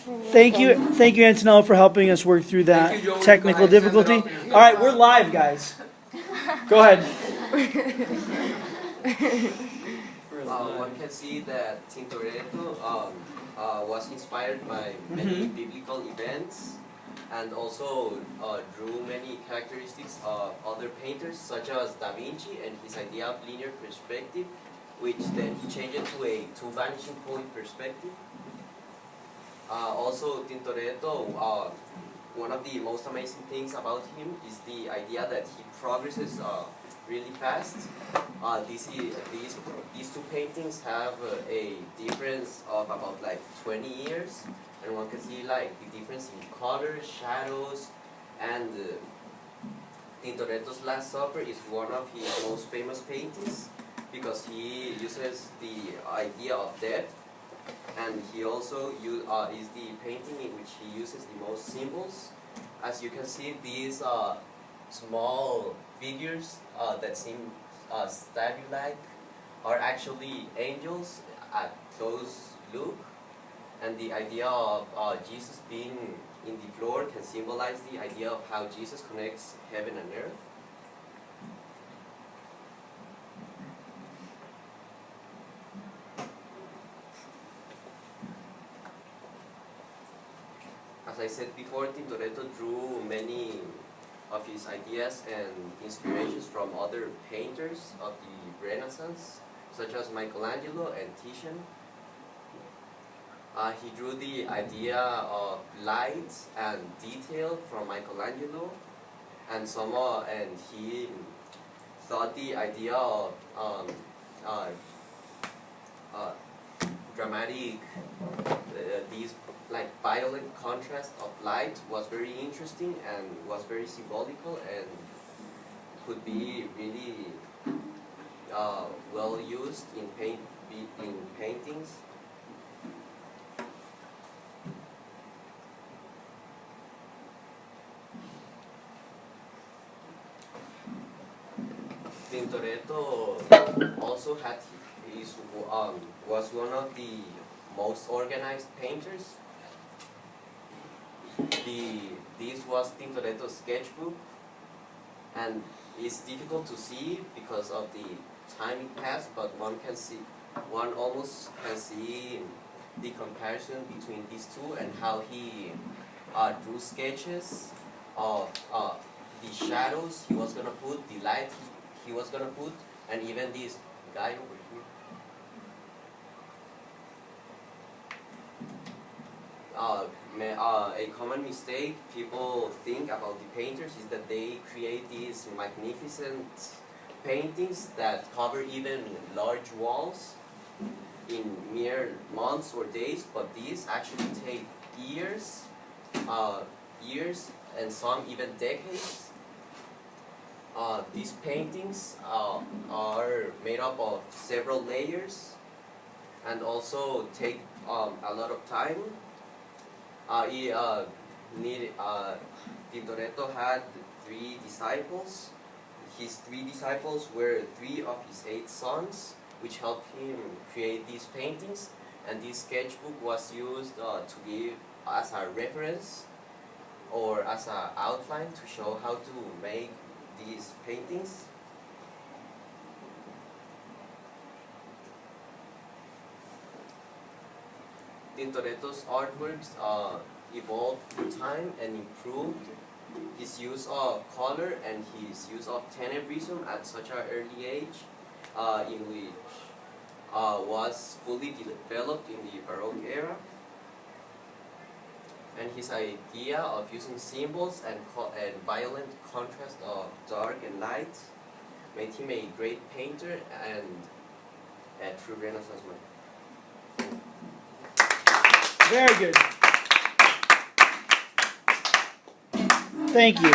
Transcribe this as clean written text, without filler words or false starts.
Thank you, Antonella, for helping us work through that technical difficulty. All right, we're live, guys. Go ahead. One can see that Tintoretto was inspired by many biblical events and also drew many characteristics of other painters such as Da Vinci and his idea of linear perspective, which then he changed it to a two vanishing point perspective. Also, Tintoretto, one of the most amazing things about him is the idea that he progresses really fast. These two paintings have a difference of about like 20 years, and one can see like the difference in colors, shadows, and Tintoretto's Last Supper is one of his most famous paintings because he uses the idea of death, and he also is the painting in which he uses the most symbols. As you can see, these small figures that seem statue-like are actually angels at close look, and the idea of Jesus being in the floor can symbolize the idea of how Jesus connects heaven and earth. As I said before, Tintoretto drew many of his ideas and inspirations from other painters of the Renaissance, such as Michelangelo and Titian. He drew the idea of light and detail from Michelangelo, and he thought the idea of dramatic, these like violent contrast of light was very interesting and was very symbolical and could be really well used in paintings. Tintoretto also was one of the most organized painters. This was Tintoretto's sketchbook, and it's difficult to see because of the time it passed, but one almost can see the comparison between these two and how he drew sketches of the shadows he was gonna put, the light he was gonna put, and even this guy over here. A common mistake people think about the painters is that they create these magnificent paintings that cover even large walls in mere months or days, but these actually take years and some even decades. These paintings are made up of several layers and also take a lot of time. Tintoretto had 3 disciples. His 3 disciples were 3 of his 8 sons, which helped him create these paintings, and this sketchbook was used to give as a reference or as an outline to show how to make these paintings. Tintoretto's artworks evolved through time and improved his use of color and his use of tenebrism at such an early age, in which was fully developed in the Baroque era. And his idea of using symbols and violent contrast of dark and light made him a great painter and a true Renaissance man. Very good. Thank you.